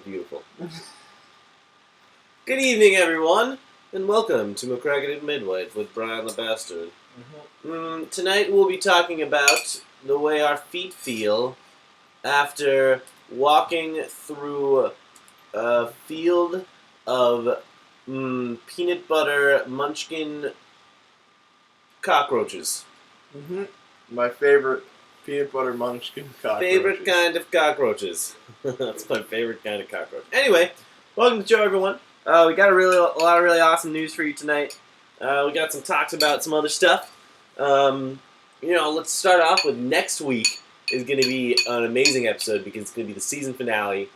beautiful. Good evening, everyone, and welcome to McCracken Midwife with Brian the Bastard. Tonight we'll be talking about the way our feet feel after walking through a field of peanut butter munchkin cockroaches. My favorite peanut butter munchkin cockroaches. Favorite kind of cockroaches. That's my favorite kind of cockroach. Anyway, welcome to the show, everyone. We got a lot of really awesome news for you tonight. We got some talks about some other stuff. Let's start off with next week is going to be an amazing episode because it's going to be the season finale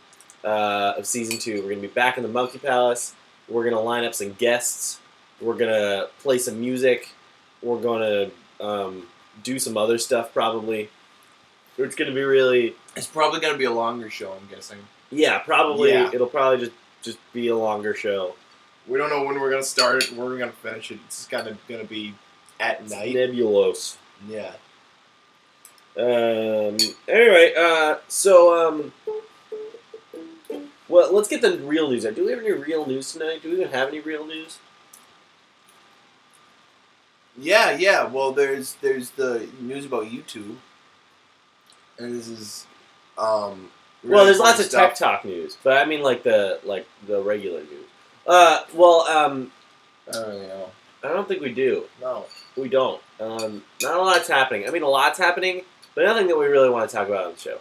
of season 2. We're going to be back in the Monkey Palace. We're going to line up some guests. We're going to play some music. We're going to do some other stuff probably. It's going to be really... It's probably going to be a longer show, I'm guessing. Yeah, probably. Yeah. It'll probably just be a longer show. We don't know when we're going to start it and where we're going to finish it. It's kind of going to be at night. Nebulos. Yeah. Anyway, well, let's get the real news out. Do we have any real news tonight? Do we even have any real news? Yeah. Well, there's the news about YouTube. And this is, well, there's lots of tech talk news, but I mean like the regular news. I don't really know. I don't think we do. No. We don't. Not a lot's happening. I mean, a lot's happening, but nothing that we really want to talk about on the show.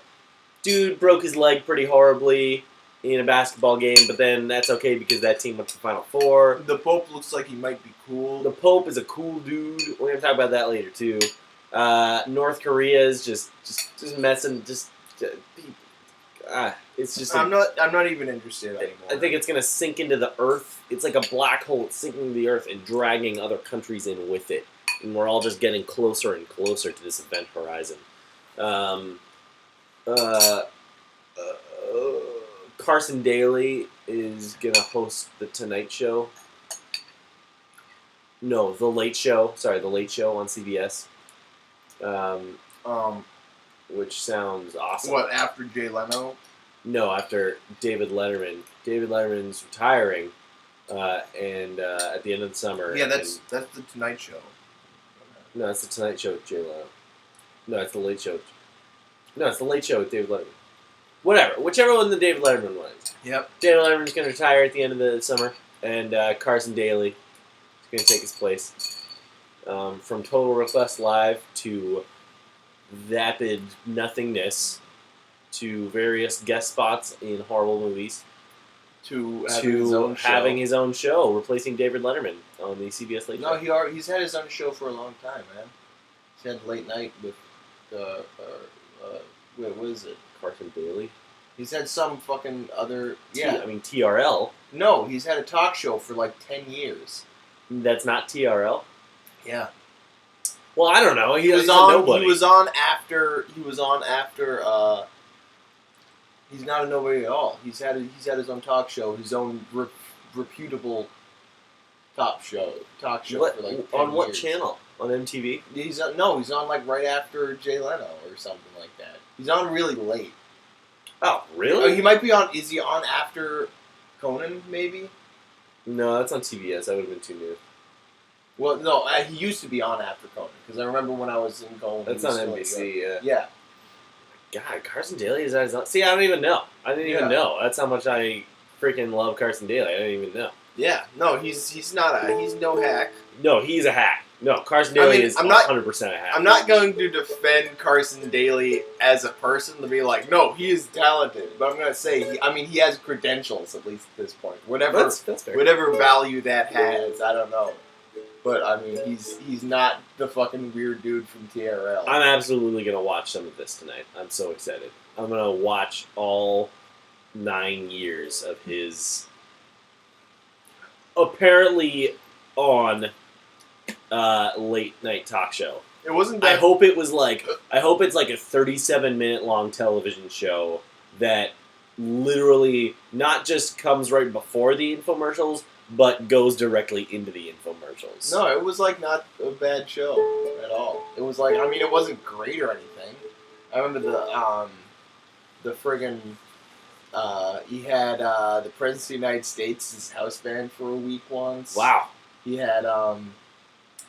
Dude broke his leg pretty horribly in a basketball game, but then that's okay because that team went to the Final Four. The Pope looks like he might be cool. The Pope is a cool dude. We're going to talk about that later, too. North Korea is just messing, it's just... I'm not even interested anymore. I think it's going to sink into the earth. It's like a black hole. It's sinking into the earth and dragging other countries in with it. And we're all just getting closer and closer to this event horizon. Carson Daly is going to host The Tonight Show. No, The Late Show. Sorry, The Late Show on CBS. Which sounds awesome. What, after Jay Leno? No, after David Letterman. David Letterman's retiring, and at the end of the summer. Yeah, that's the Tonight Show. No, it's the Tonight Show with Jay Leno. No, it's the Late Show. No, it's the Late Show with David Letterman. Whatever, whichever one the David Letterman one is. Yep. David Letterman's going to retire at the end of the summer, and Carson Daly is going to take his place. From Total Request Live to vapid nothingness to various guest spots in horrible movies To having his own show, replacing David Letterman on the CBS Late Show. No, he's had his own show for a long time, man. He's had Late Night with what is it? Carson Daly. He's had some fucking other TRL. No, he's had a talk show for like 10 years. That's not TRL. Yeah. Well, I don't know. He was on after. He's not a nobody at all. He's had his own talk show, his own reputable talk show what, for like 10 on what years. channel? On MTV? He's on like right after Jay Leno or something like that. He's on really late. Oh, really? He might be on. Is he on after Conan? Maybe. No, that's on CBS. That would have been too new. Well, no, he used to be on after Conan because I remember when I was in Conan. That's on NBC. Yeah. Yeah. God, Carson Daly is at his own... See, I don't even know. I didn't even know. That's how much I freaking love Carson Daly. I didn't even know. Yeah. No, he's no hack. No, he's a hack. No, Carson Daly is 100% a hack. I'm not going to defend Carson Daly as a person to be like, no, he is talented. But I'm going to say, he has credentials at least at this point. Whatever, that's fair. Whatever value that has, I don't know. But he's not the fucking weird dude from TRL. I'm absolutely going to watch some of this tonight. I'm so excited. I'm going to watch all 9 years of his apparently on late night talk show. It wasn't. I hope it's like a 37-minute long television show that literally not just comes right before the infomercials, but goes directly into the infomercials. No, it was like not a bad show at all. It was like, it wasn't great or anything. I remember the friggin' He had the President of the United States' his house band for a week once. Wow. He had I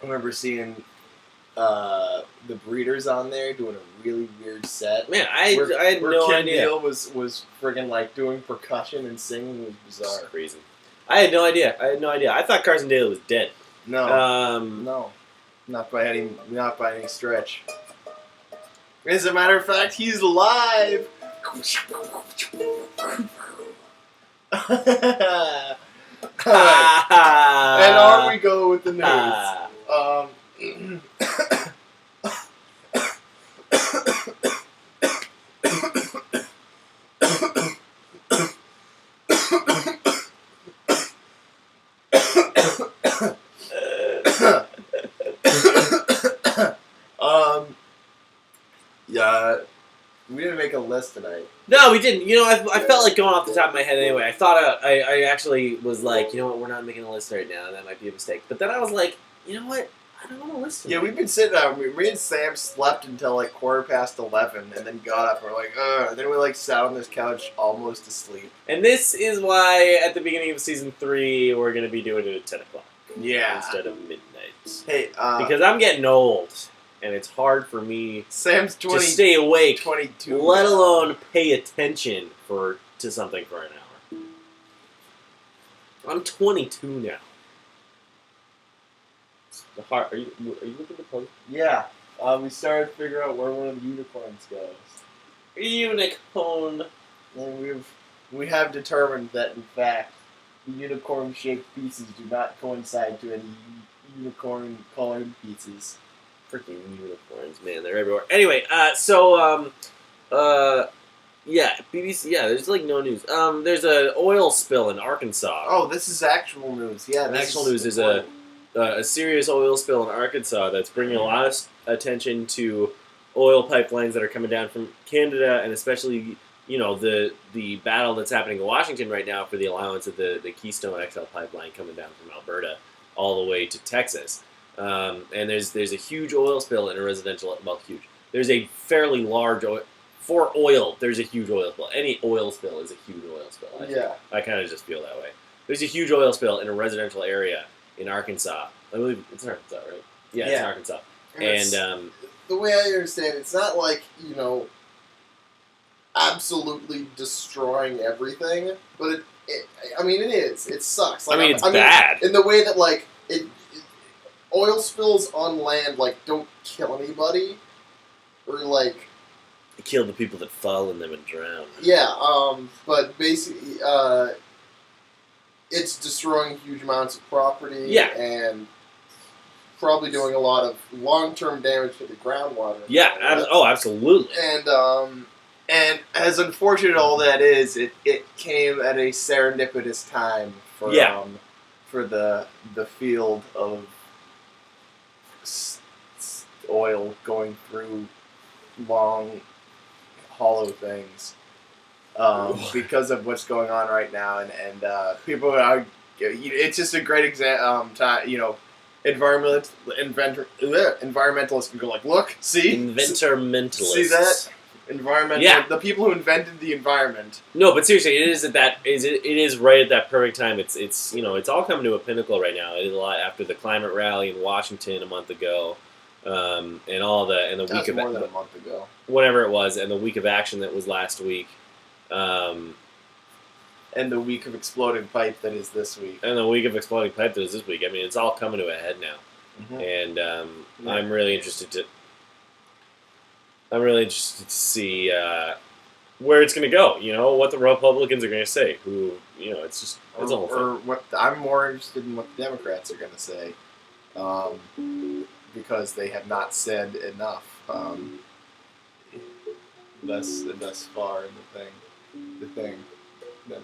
remember seeing the Breeders on there doing a really weird set. Man, I Where had no Kim idea. Deal was friggin' like doing percussion and singing was bizarre. That's crazy. I had no idea. I thought Carson Daly was dead. No, Um, no, not by any stretch. As a matter of fact, he's alive. And on we go with the news. Yeah, we didn't make a list tonight. No, we didn't. You know, I felt like going off the top of my head anyway. I thought I actually was like, you know what, we're not making a list right now. That might be a mistake. But then I was like, you know what? I don't want to list. Yeah, we've been sitting down. Me and Sam slept until like 11:15, and then got up. We're like, ugh. And then we like sat on this couch almost asleep. And this is why at the beginning of season 3 we're gonna be doing it at 10 o'clock Yeah. instead of midnight. Hey, Because I'm getting old, and it's hard for me Sam's to stay awake, 22. let alone pay attention to something for an hour. I'm 22 now. The heart. Are you looking to post? Yeah. We started to figure out where one of the unicorns goes. Unicorn. And we have determined that in fact the unicorn-shaped pieces do not coincide to any unicorn-colored pieces. Freaking unicorns, man, they're everywhere. Anyway, yeah, BBC, yeah, there's like no news. There's an oil spill in Arkansas. Oh, this is actual news. Yeah, this Actual news is a serious oil spill in Arkansas that's bringing a lot of attention to oil pipelines that are coming down from Canada, and especially, you know, the battle that's happening in Washington right now for the allowance of the Keystone XL pipeline coming down from Alberta all the way to Texas. And there's a huge oil spill in a residential, well, huge. There's a fairly large oil, for oil, there's a huge oil spill. Any oil spill is a huge oil spill. I kind of just feel that way. There's a huge oil spill in a residential area in Arkansas. I believe it's in Arkansas, right? Yeah, it's in Arkansas. And the way I understand it, it's not like, you know, absolutely destroying everything, but it is. It sucks. Like, it's bad. In the way that, like, oil spills on land, like, don't kill anybody, or, like... They kill the people that fall in them and drown. Yeah, but basically, it's destroying huge amounts of property, and probably doing a lot of long-term damage to the groundwater. Yeah, absolutely. And as unfortunate all that is, it came at a serendipitous time for the field of oil going through long, hollow things because of what's going on right now, and people are. It's just a great time. You know, environmentalists can go like, look, see, Inventormentalists. see that. The people who invented the environment. No, but seriously, it is right at that perfect time. It's you know, it's all coming to a pinnacle right now. It is a lot after the climate rally in Washington a month ago, and the week of more than a month ago, whatever it was, and the week of action that was last week, and the week of exploding pipe that is this week, and the week of exploding pipe that is this week. I mean, it's all coming to a head now, and I'm really interested to see where it's going to go. You know, what the Republicans are going to say. Who, you know, it's a whole thing. I'm more interested in what the Democrats are going to say, because they have not said enough thus far in the thing.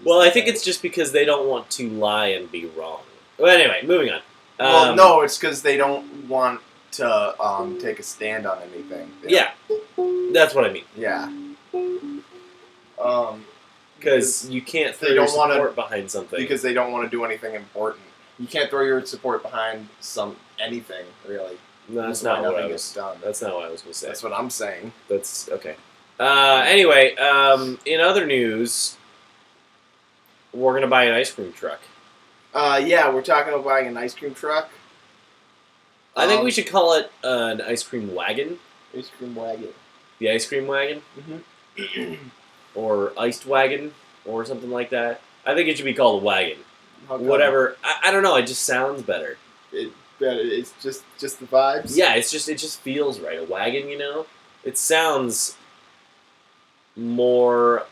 Well, I think it's just because they don't want to lie and be wrong. Well, anyway, moving on. Well, no, it's because they don't want to take a stand on anything. Yeah, that's what I mean. Yeah. Because you can't throw your support behind something. Because they don't want to do anything important. You can't throw your support behind anything, really. No, that's not what I was going to say. That's what I'm saying. That's okay. Anyway, in other news, we're gonna buy an ice cream truck. Yeah, we're talking about buying an ice cream truck. I think we should call it an ice cream wagon. Ice cream wagon. The ice cream wagon, or iced wagon, or something like that. I think it should be called a wagon. Whatever. I don't know. It just sounds better. It's just the vibes. Yeah, it just feels right. A wagon, you know. It sounds more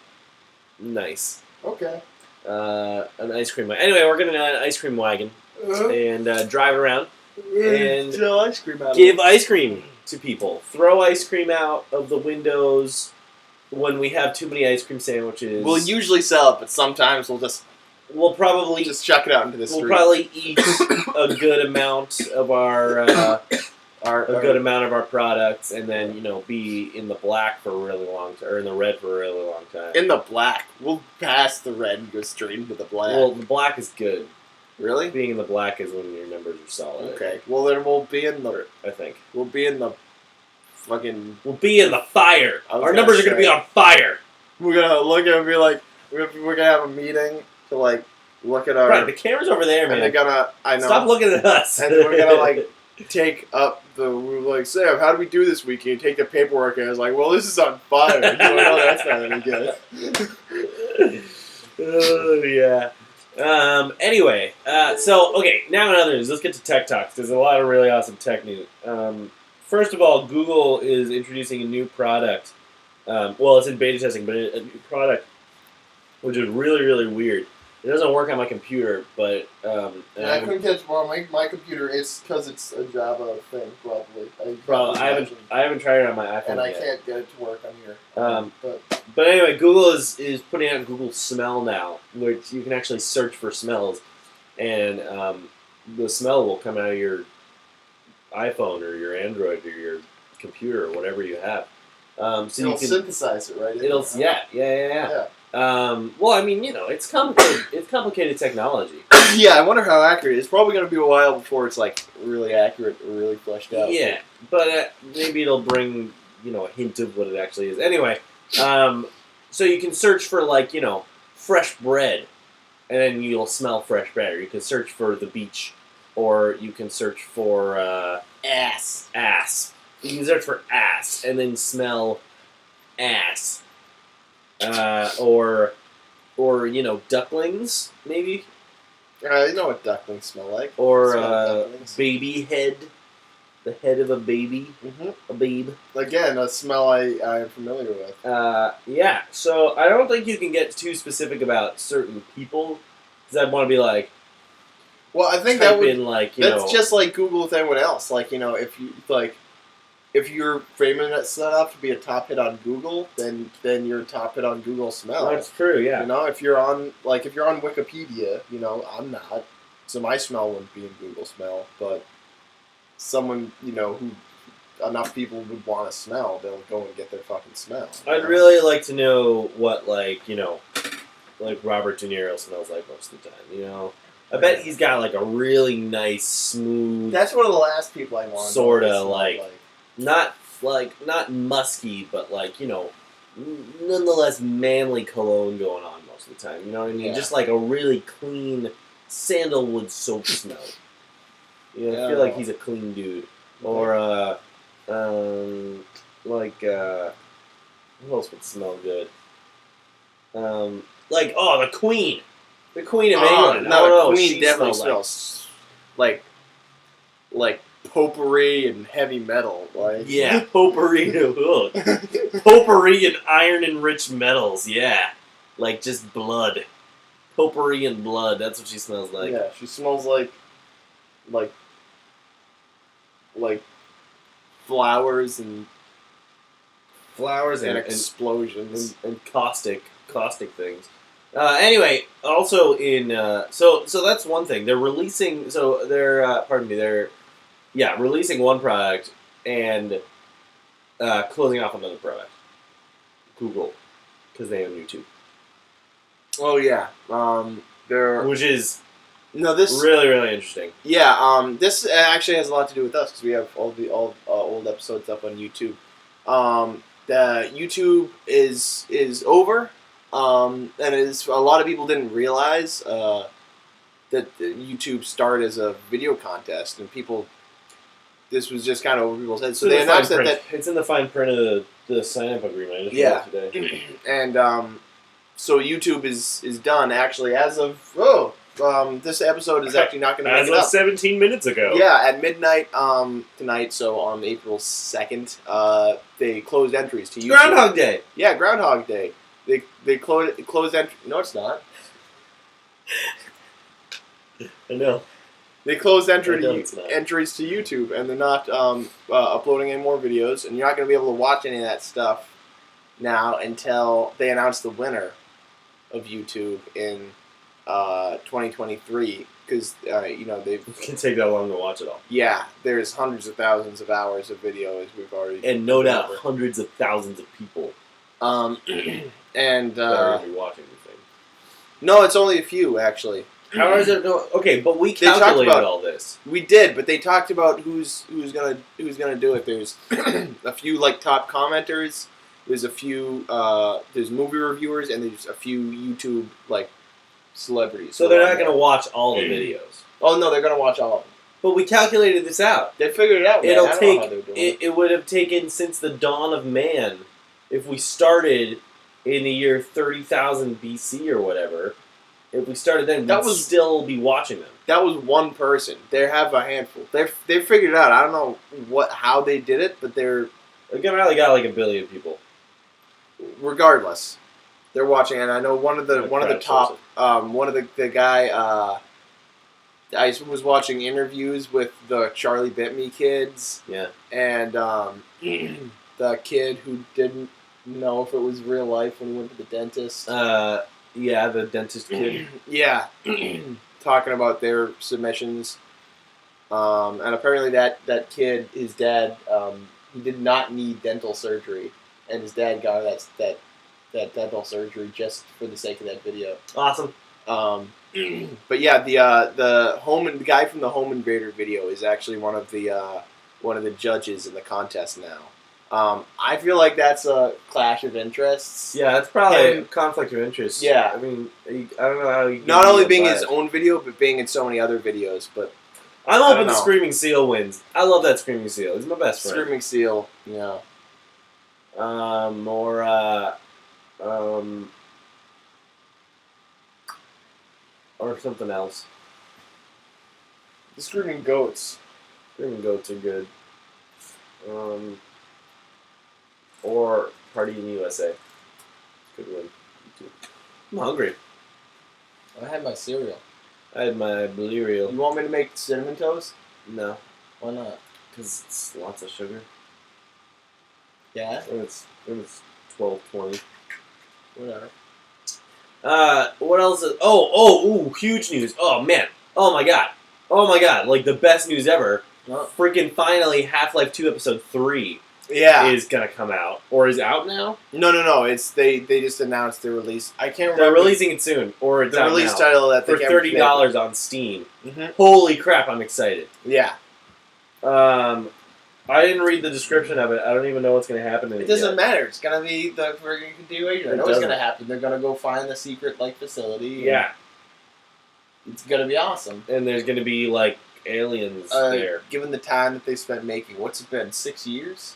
nice. Okay. An ice cream wagon. Anyway, we're gonna an ice cream wagon and drive around and Sell ice cream out. give ice cream to people. Throw ice cream out of the windows when we have too many ice cream sandwiches. We'll usually sell it, but sometimes We'll probably just chuck it out into the street. We'll probably eat a good amount of our good amount of our products, and then be in the black for a really long time, or in the red for a really long time. In the black. We'll pass the red and go straight into the black. Well, the black is good. Really? Being in the black is when your numbers are solid. Okay. Well, then we'll be in the. I think We'll be in the. Fucking. we'll be in the fire. I was Our gonna numbers are going to be say. on fire. We're gonna look at it and be like, we're gonna have a meeting to like look at our. Right, the camera's over there, and man. they're gonna. I know. Stop looking at us. And then we're gonna like take up we're like, Sam, how do we do this week? And you take the paperwork and I was like, well, this is on fire. No, that's not any good. Oh yeah. Anyway, so okay, now in other news, let's get to tech talks. There's a lot of really awesome tech news. First of all, Google is introducing a new product. Well, it's in beta testing, but a new product, which is really, really weird. It doesn't work on my computer, but I couldn't catch my computer. It's because it's a Java thing, probably. I haven't tried it on my iPhone and I yet. can't get it to work on here. But anyway, Google is putting out Google Smell now, which you can actually search for smells, and the smell will come out of your iPhone or your Android or your computer or whatever you have. So it'll you can synthesize it, right? yeah. Well, I mean, it's complicated. It's complicated technology. Yeah, I wonder how accurate. It's probably going to be a while before it's like really accurate or really fleshed out. Yeah, but maybe it'll bring a hint of what it actually is. Anyway, so you can search for fresh bread, and then you'll smell fresh bread. Or you can search for the beach, or you can search for Ass. You can search for ass, and then smell ass. Or ducklings maybe, You know what ducklings smell like. or Smell ducklings. baby head, the head of a baby, a babe. Again, a smell I am familiar with. Yeah. So I don't think you can get too specific about certain people, because I'd want to be like, Well, I think type that would. in That's just like Google with everyone else. Like if you're framing it set up to be a top hit on Google, then you're a top hit on Google Smell. That's true. Yeah. If you're on Wikipedia, I'm not, so my smell wouldn't be in Google Smell. But someone who enough people would want to smell, they'll go and get their fucking smell. I'd really like to know what like Robert De Niro smells like most of the time. I bet he's got like a really nice, smooth. That's one of the last people I want. Sorta not musky, but nonetheless manly cologne going on most of the time. You know what I mean? Yeah. Just like a really clean sandalwood soap smell. I feel like he's a clean dude. Or what else would smell good? The Queen. The Queen of England. No, the Queen she definitely smells smells like potpourri and heavy metal. yeah, potpourri. Potpourri and iron-enriched metals. Yeah, like just blood. Potpourri and blood. That's what she smells like. Yeah, she smells like flowers and explosions and caustic things. Anyway, also in so that's one thing. They're releasing releasing one product and closing off another product. Google, because they own YouTube. Oh yeah, Which is this really, really interesting. Yeah, this actually has a lot to do with us because we have all the old episodes up on YouTube. The YouTube is over. And a lot of people didn't realize that YouTube started as a video contest, and this was just kind of over people's heads. So they announced that it's in the fine print of the sign-up agreement. I just read it today. And so YouTube is done actually as of this episode is actually not going to as make it of up. 17 minutes ago. Yeah, at midnight tonight. So on April 2nd, they closed entries to YouTube. Groundhog Day. Yeah, Groundhog Day. They closed entry. No, it's not. I know. They closed entries it's to YouTube, and they're not uploading any more videos, and you're not going to be able to watch any of that stuff now until they announce the winner of YouTube in 2023. Because they It can take that long to watch it all. Yeah, there's hundreds of thousands of hours of video as we've already and no doubt hundreds of thousands of people. And that are going to be watching the thing. No, it's only a few actually. How is it going? Okay, but we calculated all this. We did, but they talked about who's gonna do it. There's a few like top commenters. There's a few there's movie reviewers, and there's a few YouTube like celebrities. So they're not gonna watch all the videos. Oh no, they're gonna watch all of them. But we calculated this out. They figured it out. Man. It'll take. It would have taken since the dawn of man, if we started in the year 30,000 BC or whatever. If we started then, we'd still be watching them. That was one person. They have a handful. They figured it out. I don't know how they did it, but they probably got like 1 billion people. Regardless, they're watching, and I know one of the top the guy. I was watching interviews with the Charlie Bit Me kids. Yeah. And the kid who didn't know if it was real life when he went to the dentist. Yeah, the dentist kid. Yeah. Talking about their submissions. And apparently that kid, his dad, he did not need dental surgery. And his dad got that dental surgery just for the sake of that video. Awesome. But yeah, the guy from the Home Invader video is actually one of the judges in the contest now. I feel like that's a clash of interests. Yeah, that's probably a conflict of interest. Yeah. I mean, I don't know how you can not only being his own video, but being in so many other videos. But I'm hoping the Screaming Seal wins. I love that Screaming Seal. He's my best friend. Screaming Seal, yeah. Or something else. The Screaming Goats. Screaming Goats are good. Or Party in USA. Good one. I'm hungry. I had my cereal. I had my Bluereal. You want me to make cinnamon toast? No. Why not? Because it's lots of sugar. Yeah? It was 12.20. Whatever. What else is... Oh, huge news. Oh, man. Oh, my God. Like, the best news ever. Oh. Freaking finally, Half-Life 2 Episode 3 is gonna come out. Or is out now? No. It's they just announced their release. I can't remember. They're releasing it soon. Or it's the out release now. title that for $30 on Steam. Mm-hmm. Holy crap, I'm excited. Yeah. I didn't read the description of it. I don't even know what's going to happen in it. It doesn't matter. It's going to be the friggin' continuation. I know what's going to happen. They're going to go find the secret facility. Yeah. It's going to be awesome. And there's going to be aliens there. Given the time that they spent making, what's it been? 6 years?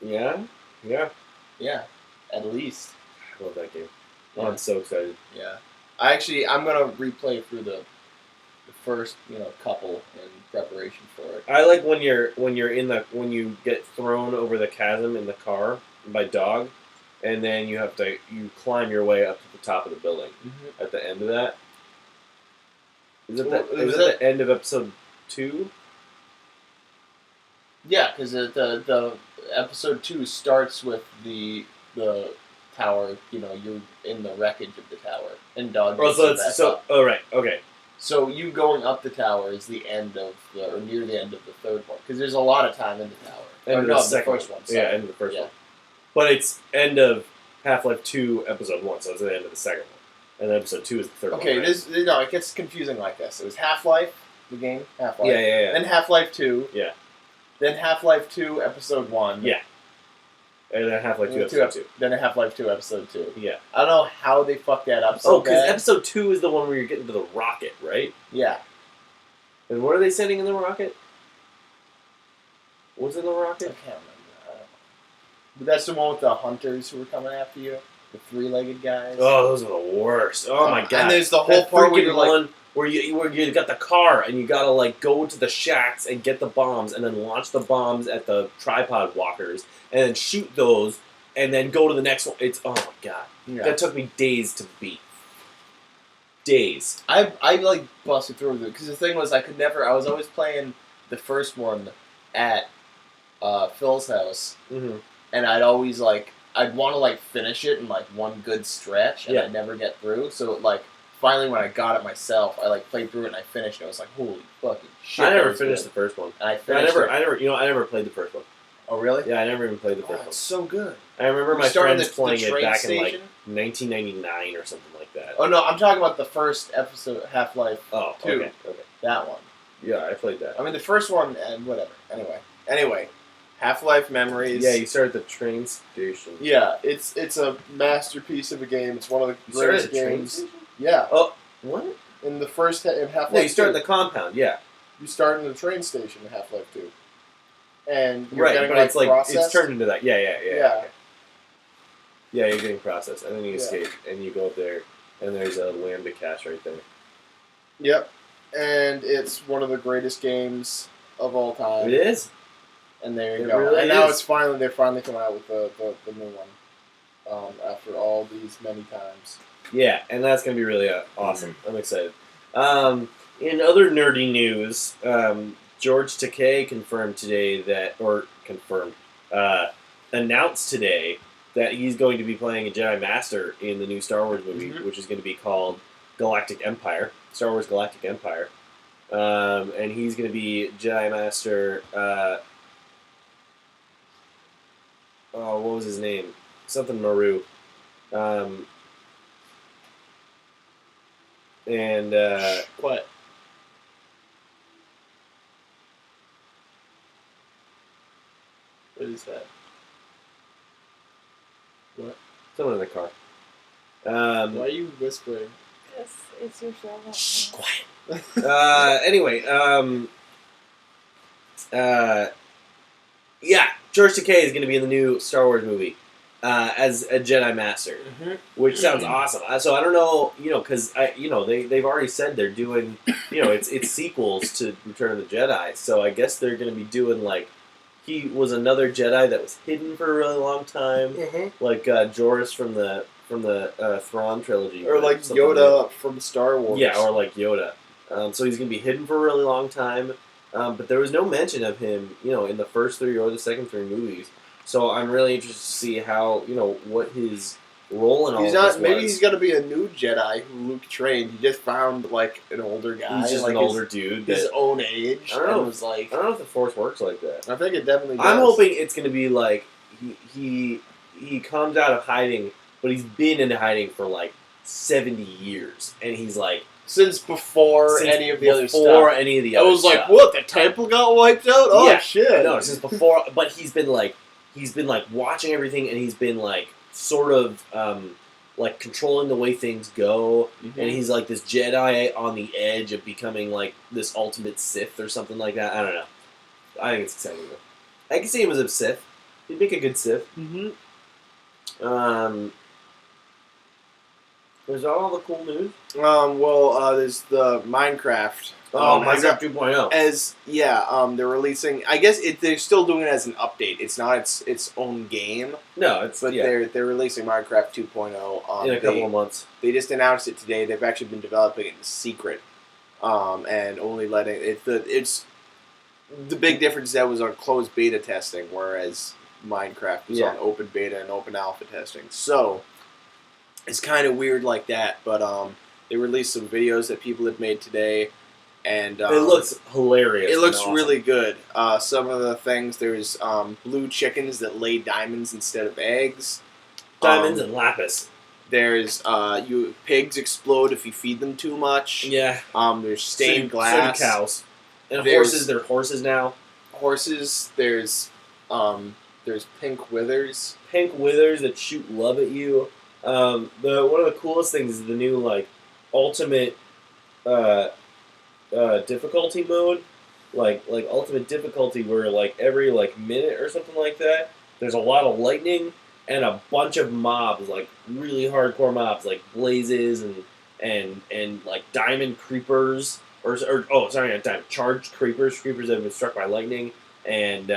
Yeah. At least. I love that game. Yeah. Oh, I'm so excited. Yeah. I'm going to replay through the first couple in preparation for it. I like when you get thrown over the chasm in the car by Dog, and then you climb your way up to the top of the building. Mm-hmm. At the end of that, is it the end of episode 2? Yeah, because the episode 2 starts with the tower. You're in the wreckage of the tower, and Dog. Right, okay. So you going up the tower is the end of or near the end of the third one, because there's a lot of time in the tower. The first one. Sorry. Yeah, end of the first one. But it's end of Half-Life 2 episode 1, so it's the end of the second one. And then episode 2 is the third one. Okay, it gets confusing like this. It was Half-Life, the game, Half-Life. Yeah. Then Half-Life 2. Yeah. Then Half-Life 2 episode 1. Yeah. And then Half-Life 2 Episode 2. Then Half-Life 2 Episode 2. Yeah. I don't know how they fucked that up so because bad. Episode 2 is the one where you're getting to the rocket, right? Yeah. And what are they sending in the rocket? What's in the I rocket? can't remember. But that's the one with the hunters who were coming after you. The three-legged guys. Oh, those are the worst. Oh my god. And there's the whole part where you're like... one where you got the car and you gotta like go to the shacks and get the bombs and then launch the bombs at the tripod walkers and then shoot those and then go to the next one. It's oh my god. Yeah. That took me days to beat. Days. I like busted through it because the thing was I was always playing the first one at Phil's house, and I'd always I'd want to finish it in one good stretch, and I'd never get through. So finally when I got it myself, I played through it and I finished it. I was like, holy fucking shit! I never finished the first one. And I never played the first one. Oh really? Yeah, I never even played the first one. It's so good. I remember my friends playing it back station? in 1999 or something like that. Oh no, I'm talking about the first episode, Half-Life 2. Okay. That one. Yeah, I played that. I mean, the first one, and whatever. Anyway, Half-Life Memories. Yeah, you start at the train station. Yeah, it's a masterpiece of a game. It's one of the greatest games. Yeah. Oh, what? In the first in Half-Life. No, you start 2, in the compound. Yeah. You start in the train station in Half-Life 2. And you're right, getting but it's processed. it's turned into that. Yeah. Yeah. Yeah, you're getting processed, and then you escape, and you go up there, and there's a Lambda cache right there. Yep, and it's one of the greatest games of all time. It is. And there you It go. really and now is. they're finally coming out with the new one. After all these many times. Yeah, and that's gonna be really awesome. I'm excited. In other nerdy news, George Takei announced today that he's going to be playing a Jedi Master in the new Star Wars movie, which is going to be called Galactic Empire, Star Wars Galactic Empire. And he's going to be Jedi Master, what was his name? Something Maru. What? What is that? What? Someone in the car. Why are you whispering? It's your show. Shh, quiet. Anyway, yeah, George Takei is going to be in the new Star Wars movie as a Jedi Master, which sounds awesome. So I don't know, because they've already said they're doing, it's sequels to Return of the Jedi. So I guess they're going to be doing he was another Jedi that was hidden for a really long time, like Joruus from the Thrawn trilogy, or like Yoda from Star Wars. Yeah, or like Yoda. So he's going to be hidden for a really long time. But there was no mention of him, in the first three or the second three movies. So I'm really interested to see how, what his role in all of this was. Maybe he's going to be a new Jedi who Luke trained. He just found, an older guy. He's just an older dude. His own age. I don't know. I don't know if the Force works like that. I think it definitely does. I'm hoping it's going to be he comes out of hiding, but he's been in hiding for 70 years. And he's since before any of the other stuff. Before any of the other stuff. I was what? The temple got wiped out? Oh, yeah. shit. No, since before. But he's been watching everything, and he's been sort of controlling the way things go. And he's this Jedi on the edge of becoming this ultimate Sith or something like that. I don't know. I think it's exciting though. I can see him as a Sith. He'd make a good Sith. Is that all the cool news? There's the Minecraft. Minecraft 2.0. They're releasing. I guess they're still doing it as an update. It's not its own game. No, they're releasing Minecraft 2.0 in a couple of months. They just announced it today. They've actually been developing it in secret, and only letting it's the big difference that was on closed beta testing, whereas Minecraft was on open beta and open alpha testing. So it's kind of weird like that, but they released some videos that people had made today, and it looks hilarious. It looks really good. Some of the things, there's blue chickens that lay diamonds instead of eggs. Diamonds and lapis. There's pigs explode if you feed them too much. Yeah. There's stained glass. So do cows. And horses, they're horses now. Horses, there's There's pink withers. Pink withers that shoot love at you. One of the coolest things is the new like ultimate difficulty mode, like ultimate difficulty, where like every like minute or something like that, there's a lot of lightning and a bunch of mobs, like really hardcore mobs, like blazes and like diamond creepers or oh sorry, not diamond, charged creepers that have been struck by lightning and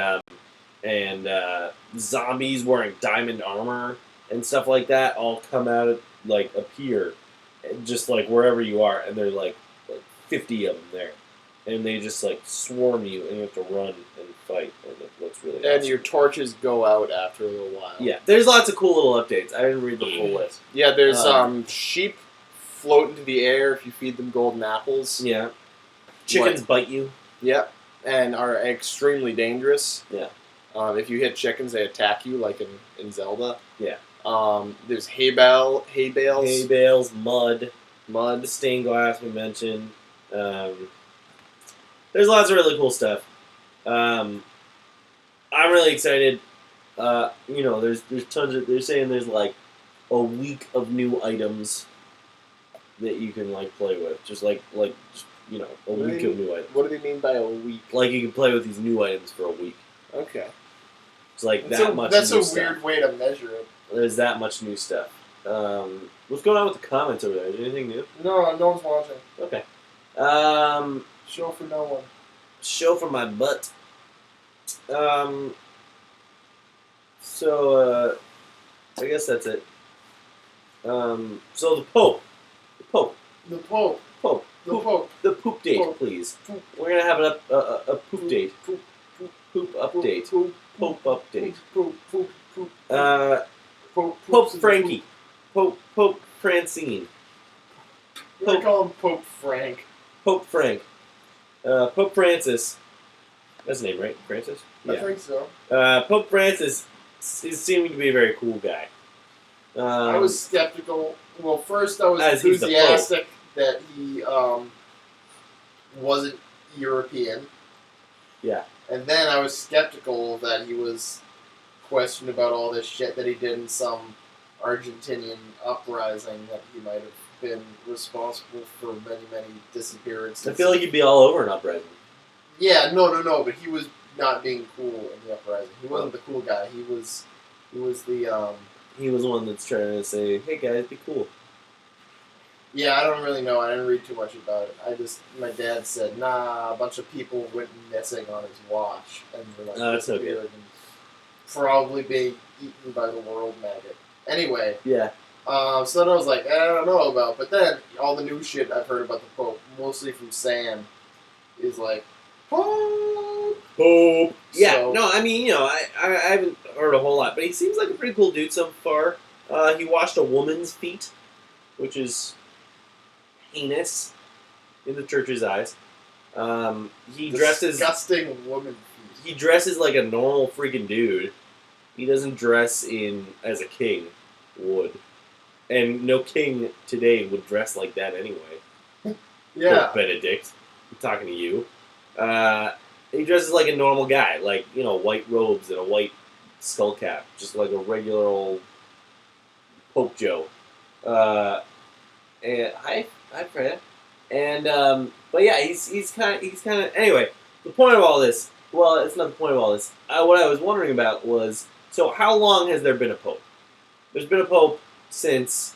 zombies wearing diamond armor and stuff like that all come out like appear just like wherever you are, and they're like 50 of them there, and they just like swarm you, and you have to run and fight, and it looks really And awesome. your torches go out after a little while. Yeah, there's lots of cool little updates. I didn't read the full list. Yeah, there's sheep float into the air if you feed them golden apples. Yeah, chickens bite you. Yeah, and are extremely dangerous. Yeah. If you hit chickens, they attack you, like in Zelda. Yeah. There's hay bales. Hay bales, mud, Mud. stained glass we mentioned. There's lots of really cool stuff. I'm really excited. There's tons of. They're saying there's like a week of new items that you can like play with. Just a week of new items. What do they mean by a week? Like you can play with these new items for a week. Okay. It's like That's that much. That's new a stuff. weird way to measure it. There's that much new stuff. What's going on with the comments over there? Is there anything new? No one's watching. Okay. Show for no one. Show for my butt. I guess that's it. So the Pope. The Pope. The poop date, Pope. please. Poop. We're gonna have a poop date. Poop update. Pope update. Pope Frankie. Pope Francine. We're calling Pope Frank. Pope Frank. Pope Francis. That's his name, right? Francis? I think so. Pope Francis is seeming to be a very cool guy. I was skeptical. Well, first I was As he's the enthusiastic that he wasn't European. Yeah. And then I was skeptical that he was questioned about all this shit that he did in some Argentinian uprising, that he might have been responsible for many, many disappearances. I feel like he'd be all over an uprising. Yeah, no, but he was not being cool in the uprising. He wasn't the cool guy. He was the He was the one that's trying to say, "Hey guys, be cool." Yeah, I don't really know. I didn't read too much about it. My dad said, nah, a bunch of people went missing on his watch, and were like that's no good. disappeared and probably being eaten by the world maggot. Anyway, Yeah. so then I was like, I don't know about. But then all the new shit I've heard about the Pope, mostly from Sam, is like, Pope. Yeah. So- No, I mean, I haven't heard a whole lot, but he seems like a pretty cool dude so far. He washed a woman's feet, which is heinous in the church's eyes. He dresses. Disgusting woman feet. He dresses like a normal freaking dude. He doesn't dress as a king would, and no king today would dress like that anyway. Yeah. Pope Benedict, I'm talking to you. He dresses like a normal guy, like white robes and a white skull cap, just like a regular old Pope Joe. And hi Fred. And but yeah, he's kind of anyway. The point of all this, well, it's not the point of all this. What I was wondering about was, so how long has there been a pope? There's been a pope since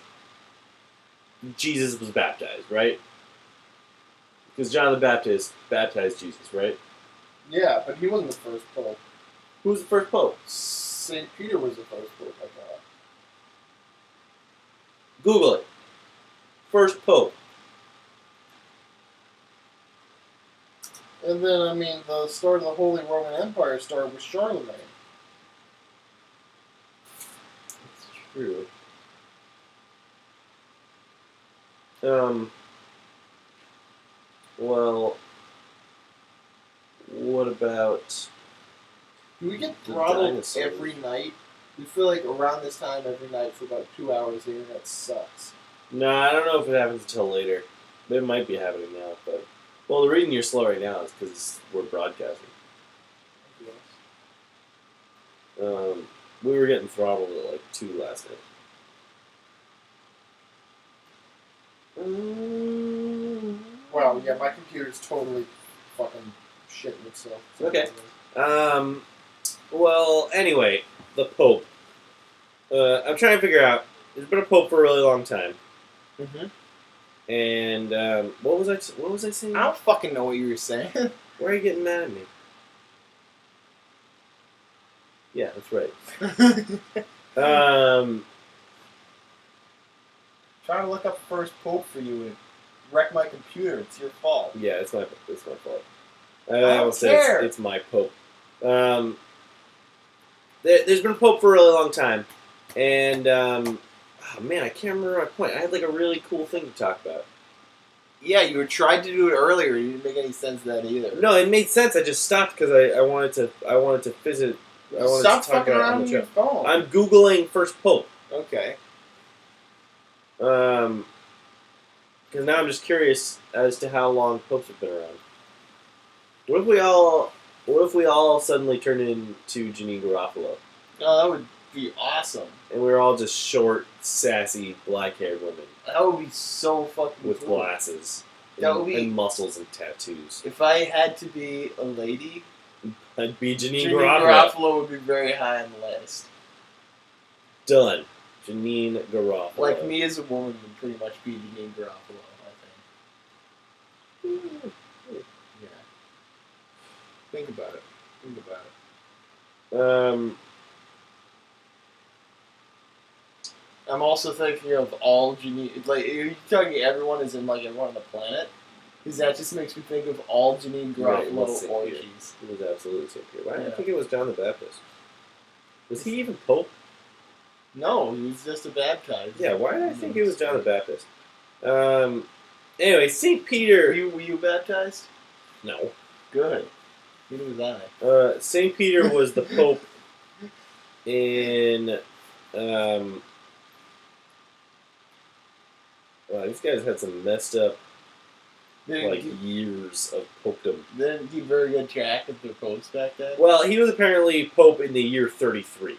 Jesus was baptized, right? Because John the Baptist baptized Jesus, right? Yeah, but he wasn't the first Pope. Who was the first pope? St. Peter was the first Pope, I thought. Google it. First pope. And then, the start of the Holy Roman Empire started with Charlemagne. That's true. Well, what about... Do we get The throttled dinosaurs. every night? We feel like around this time every night for about 2 hours the internet sucks. No, I don't know if it happens until later. It might be happening now, but... Well, the reason you're slow right now is because we're broadcasting. We were getting throttled at like 2 last night. Well, yeah, my computer's totally fucking shitting itself. Okay. Well, anyway, the Pope. I'm trying to figure out. There's been a Pope for a really long time, Mm-hmm. and what was I saying? I don't fucking know what you were saying. Why are you getting mad at me? Yeah, that's right. Trying to look up first pope for you and wreck my computer. It's your fault. Yeah, it's my fault. I don't almost said care. it's my Pope. There's been a Pope for a really long time, and oh man, I can't remember my point. I had like a really cool thing to talk about. Yeah, you tried to do it earlier. You didn't make any sense of that either. No, it made sense. I just stopped because I wanted to visit. I wanted Stop to talk fucking about it around on with the your show. phone. I'm googling first Pope. Okay. Because now I'm just curious as to how long popes have been around. What if we all suddenly turned into Janine Garofalo, No, that would be awesome. and we were all just short, sassy, black-haired women That would be so fucking with cool. glasses That would be- and muscles and tattoos? If I had to be a lady, I'd be Janine Janine Garofalo. Garofalo would be very high on the list. Done. Janine Garofalo. Like me as a woman would pretty much be Janine Garofalo, I think. Yeah. Think about it. I'm also thinking of all Janine. Like, are you talking everyone as in like everyone on the planet? Because that just makes me think of all Janine Right, Garofalo let's see here. orgies. He was absolutely so pure. Why? I Yeah. think it was John the Baptist. Was he even Pope? No, he was just a baptized. Yeah, why did I think it was John the Baptist? Anyway, St. Peter... Were you baptized? No. Good. Neither was I. St. Peter was the Pope in... wow, these guys had some messed up, like, years of popedom. They didn't keep very good track of their popes back then. Well, he was apparently Pope in the year 33,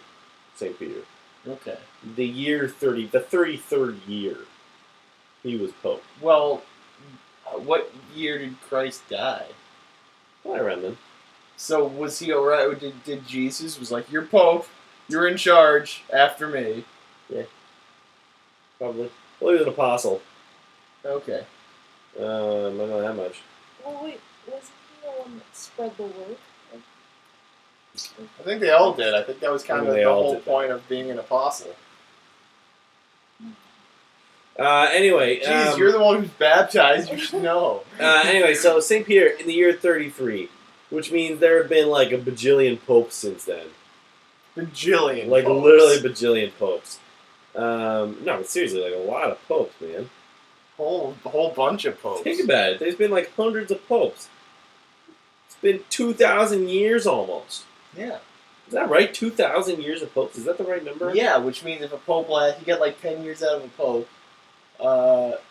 St. Peter. Okay. The 33rd year, he was Pope. Well, what year did Christ die? Well, around then. So was he alright? Did Jesus was like, "You're Pope, you're in charge after me"? Probably. Well, he was an apostle. Okay. I don't know that much. Well, wait, was he the one that spread the word? I think they all did. I think that was kind of They the all whole did that. point of being an apostle. Anyway. Jeez, you're the one who's baptized. You should know. Anyway, so St. Peter in the year 33, which means there have been like a bajillion popes since then. Bajillion. Like popes. literally bajillion popes. No, but seriously, like a lot of popes, man. A whole bunch of popes. Think about it. There's been like hundreds of popes. It's been 2,000 years almost. Yeah. Is that right? 2,000 years of popes? Is that the right number? Yeah, which means if a pope lasts, you get like 10 years out of a pope.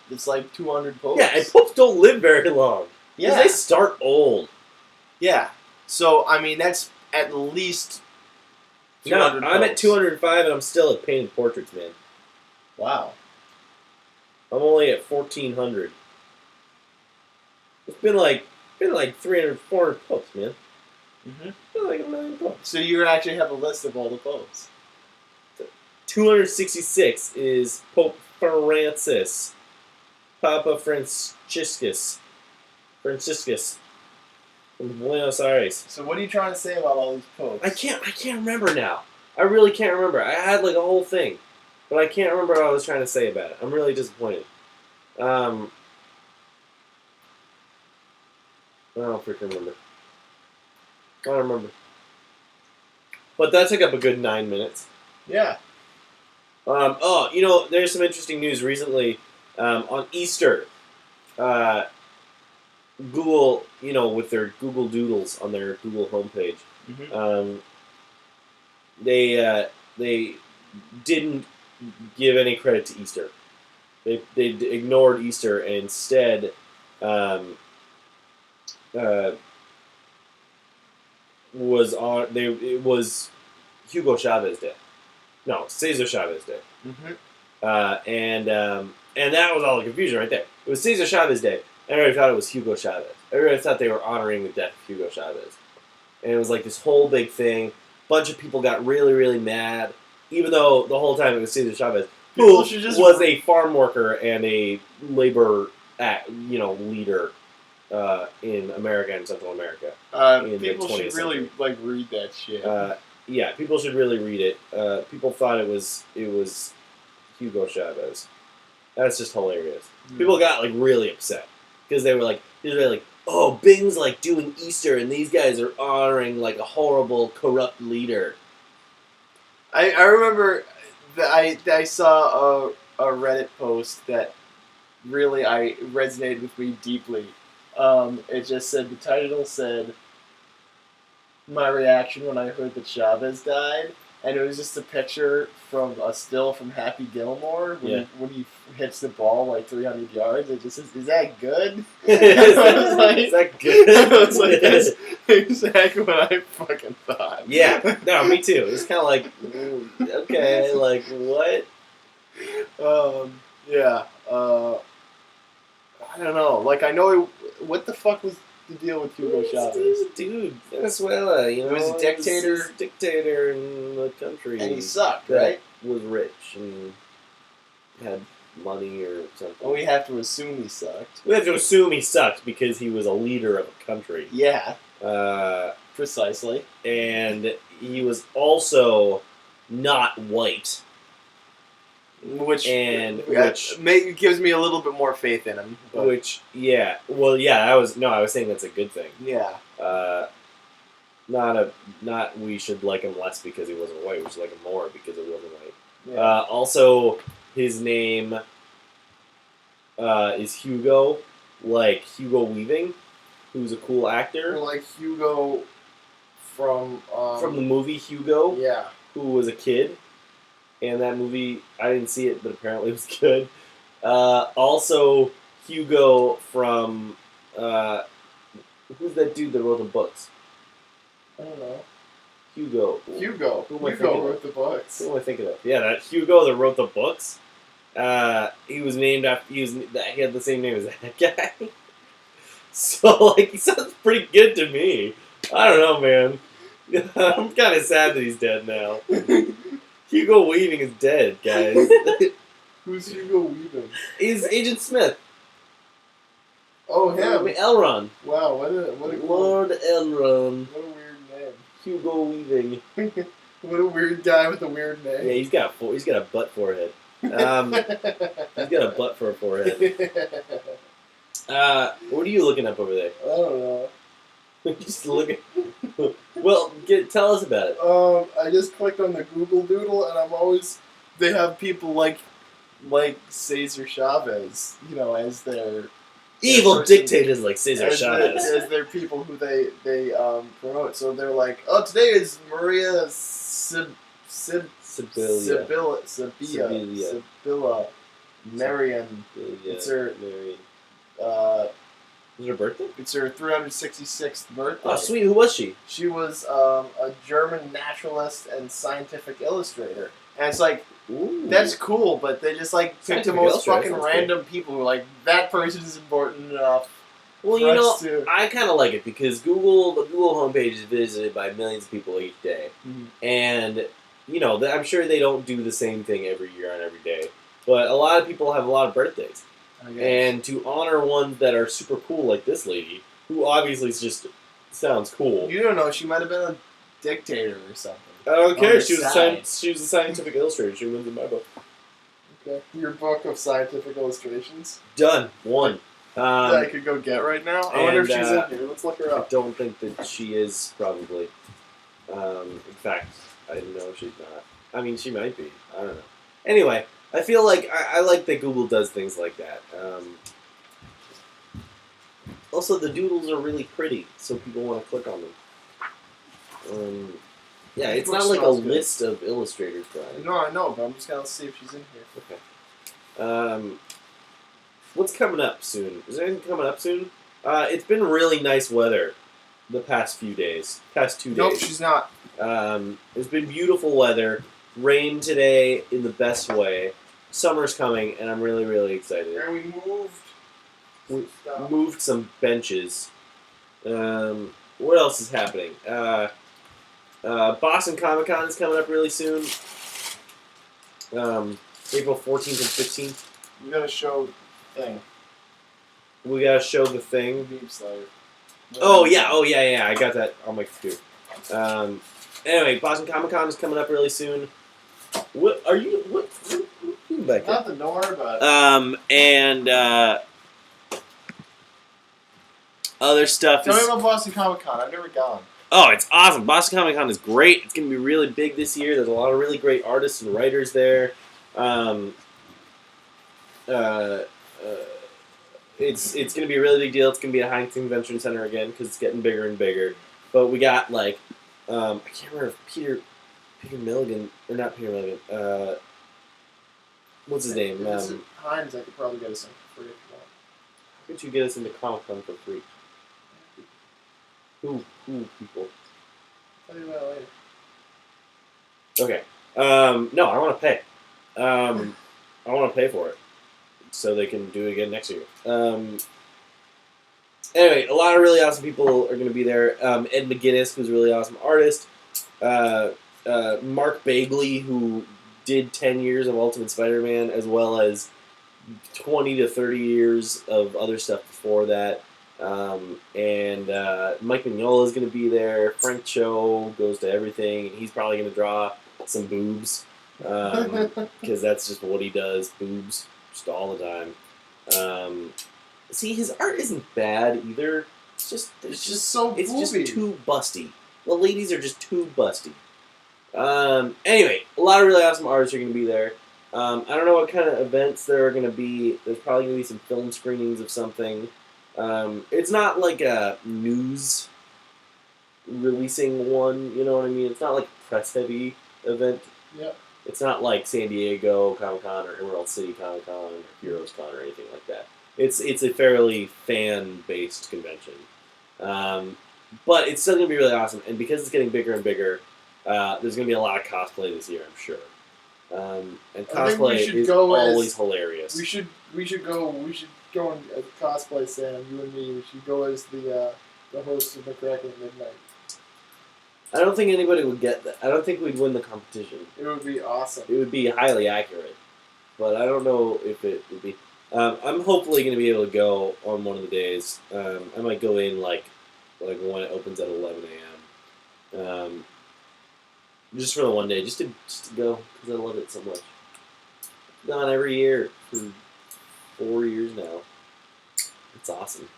It's like 200 popes. Yeah, and popes don't live very long. 'Cause yeah. they start old. Yeah. So, I mean, that's at least 200 No, I'm at popes. 205 and I'm still at painted portraits, man. Wow. I'm only at 1,400. It's been like 300, 400 popes, man. Mm-hmm. Been like a million popes. So you actually have a list of all the popes. 266 is Pope Francis, Papa Franciscus from Buenos Aires. So what are you trying to say about all these popes? I can't remember now. I really can't remember. I had like a whole thing, but I can't remember what I was trying to say about it. I'm really disappointed. I don't freaking remember. I don't remember. But that took up a good 9 minutes. Yeah. There's some interesting news recently. On Easter, Google, with their Google Doodles on their Google homepage, Mm-hmm. they didn't give any credit to Easter. They ignored Easter and instead was Hugo Chavez Day. No, Cesar Chavez Day. Mm-hmm. And that was all the confusion right there. It was Cesar Chavez Day. Everybody thought it was Hugo Chavez. Everybody thought they were honoring the death of Hugo Chavez. And it was like this whole big thing. Bunch of people got really, really mad, even though the whole time it was Cesar Chavez, who was a farm worker and a labor, leader in America and Central America. People should really read that shit. Yeah, people should really read it. People thought it was Hugo Chavez. That's just hilarious. People got really upset because they were like, oh, Bing's doing Easter and these guys are honoring a horrible, corrupt leader. I remember that I saw a Reddit post that really resonated with me deeply. It just said, the title said, my reaction when I heard that Chavez died, and it was just a picture from a still from Happy Gilmore when he hits the ball 300 yards. It just says, is that good? Is that good? I was like, that's exactly what I fucking thought. Yeah, no, me too. It was kind of okay, what? Yeah. I don't know. I know what the fuck was the deal with Hugo Chavez? He was a dude, Venezuela. He was a dictator. He was a dictator in the country, and he sucked, that right? Was rich and had money or something. And we have to assume he sucked. We have to assume he sucked because he was a leader of a country. Yeah. Precisely. And he was also not white. Which Which gives me a little bit more faith in him. But. I was saying that's a good thing. Yeah. Not we should like him less because he wasn't white. We should like him more because he wasn't white. Yeah. Also, his name is Hugo, like Hugo Weaving, who's a cool actor. Like Hugo from the movie Hugo. Yeah. Who was a kid. And that movie, I didn't see it, but apparently it was good. Also, Hugo from... who's that dude that wrote the books? I don't know. Hugo. Hugo wrote the books. Who am I thinking of? Yeah, that Hugo that wrote the books. He was named after... He had the same name as that guy. So, he sounds pretty good to me. I don't know, man. I'm kind of sad that he's dead now. Hugo Weaving is dead, guys. Who's Hugo Weaving? He's Agent Smith. Oh, him. Elrond. Wow, what a Lord Elrond. What a weird name. Hugo Weaving. What a weird guy with a weird name. Yeah, he's got a butt forehead. He's got a butt for a forehead. What are you looking up over there? I don't know. Just looking. Well, tell us about it. I just clicked on the Google Doodle, and they have people like Cesar Chavez, as their evil dictators like Cesar Chavez as their people who they promote. So they're like, oh, today is Maria Sibylla Marian. It's her. Is it her birthday? It's her 366th birthday. Oh, sweet. Who was she? She was a German naturalist and scientific illustrator. And it's ooh, that's cool, but they just pick the most fucking random people who are that person is important enough. Well, I kind of like it because the Google homepage is visited by millions of people each day. Mm-hmm. And, I'm sure they don't do the same thing every year on every day. But a lot of people have a lot of birthdays. And to honor ones that are super cool, like this lady, who obviously just sounds cool. You don't know, she might have been a dictator or something. I don't care. She was a scientific illustrator. She wins in my book. Okay. Your book of scientific illustrations? Done. One. That I could go get right now? I wonder if she's in here. Let's look her up. I don't think that she is, probably. In fact, I know she's not. I mean, she might be. I don't know. Anyway, I feel like I like that Google does things like that. Also, the doodles are really pretty, so people want to click on them. Yeah, it's not like a list of illustrators, Brian. No, I know, but I'm just going to see if she's in here. Okay. What's coming up soon? Is there anything coming up soon? It's been really nice weather the past few days, past 2 days. Nope, she's not. It's been beautiful weather. Rain today in the best way. Summer's coming, and I'm really, really excited. And we moved. We stuff. moved some benches. What else is happening? Boston Comic Con is coming up really soon. April 14th and 15th. We got to show thing. We gotta show the thing. Beep Slayer. Oh yeah. I got that on my computer. Anyway, Boston Comic Con is coming up really soon. What are you? What you back there? Not the door, but And other stuff tell me is. about Boston Comic Con. I've never gone. Oh, it's awesome. Boston Comic Con is great. It's going to be really big this year. There's a lot of really great artists and writers there. It's going to be a really big deal. It's going to be at Huntington Convention Center again because it's getting bigger and bigger. But we got I can't remember if Peter Milligan or not Peter Milligan. What's his name? If it's at Heinz, I could probably get us some free if you want. How could you get us into Comic Con for free? Who people? Tell you about it later. Okay. No, I want to pay. I want to pay for it so they can do it again next year. Anyway, a lot of really awesome people are going to be there. Ed McGuinness, who's a really awesome artist. Mark Bagley, who did 10 years of Ultimate Spider-Man, as well as 20 to 30 years of other stuff before that. And Mike Mignola is going to be there. Frank Cho goes to everything, and he's probably going to draw some boobs because that's just what he does, boobs, just all the time. See, his art isn't bad either. It's just It's just so it's booby. just too busty. The ladies are just too busty. Anyway, a lot of really awesome artists are going to be there. I don't know what kind of events there are going to be. There's probably going to be some film screenings of something. It's not like a news releasing one, you know what I mean? It's not like a press heavy event. Yep. It's not like San Diego Comic Con or Emerald City Comic Con or Heroes Con or anything like that. It's a fairly fan based convention. But it's still going to be really awesome, and because it's getting bigger and bigger, there's going to be a lot of cosplay this year, I'm sure. And I think we cosplay should is go as- always hilarious. We should go and cosplay, Sam. You and me. We should go as the host of McCracken at Midnight. I don't think anybody would get that. I don't think we'd win the competition. It would be awesome. It would be highly accurate, but I don't know if it would be. I'm hopefully going to be able to go on one of the days. I might go in like when it opens at 11 a.m. Just for the one day, just to go because I love it so much. I've gone every year for 4 years now. It's awesome.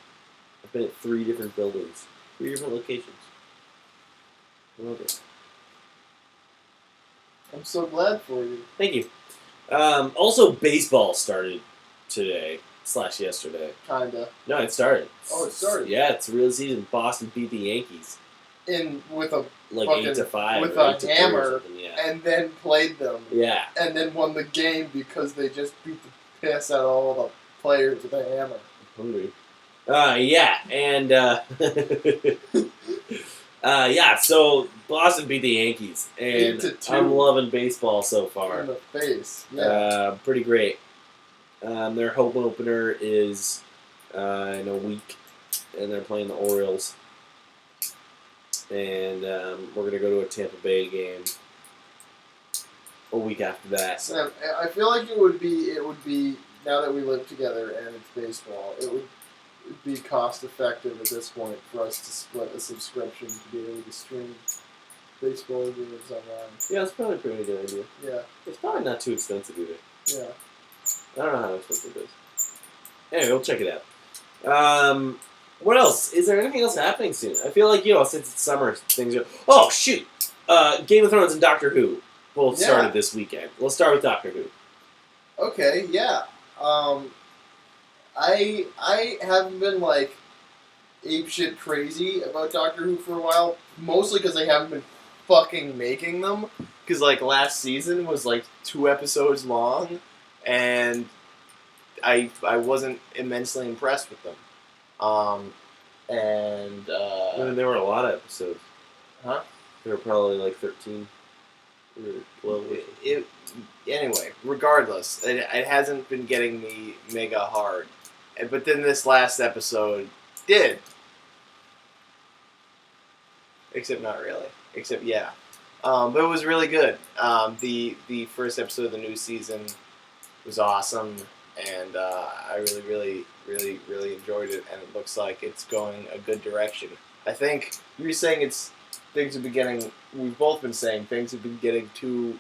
I've been at 3 different buildings, 3 different locations. I love it. I'm so glad for you. Thank you. Also, baseball started today/yesterday. Kinda. No, it started. Oh, it started? Yeah, it's a real season. Boston beat the Yankees With a like Fucking- 8-5 with or a 8-3 or hammer. something, Yeah. and then played them. Yeah. And then won the game because they just beat the piss out of all the players with a hammer. Hungry. Yeah, and yeah. So Boston beat the Yankees, and 8-2. I'm loving baseball so far. In the face. Yeah. Pretty great. Their home opener is in a week, and they're playing the Orioles. And we're gonna go to a Tampa Bay game a week after that. Sam, I feel like it would be now that we live together and it's baseball, it would be cost effective at this point for us to split a subscription to be able to stream baseball games online. Yeah, that's probably a pretty good idea. Yeah, It's probably not too expensive either. yeah. I don't know how expensive it is. Anyway, we'll check it out. What else? Is there anything else happening soon? I feel like, since it's summer, things are... Oh, shoot! Game of Thrones and Doctor Who both Yeah. started this weekend. Let's start with Doctor Who. Okay, yeah. I haven't been like apeshit crazy about Doctor Who for a while, mostly because they haven't been fucking making them. Because like last season was like 2 episodes long, and I wasn't immensely impressed with them. and I mean, there were a lot of episodes. huh? There were probably like 13 or 12. Anyway, regardless, it hasn't been getting me mega hard. But then this last episode did. Except not really. Except yeah. But it was really good. The first episode of the new season was awesome, and I really enjoyed it. And it looks like it's going a good direction. I think you were saying things have been getting. We've both been saying things have been getting too.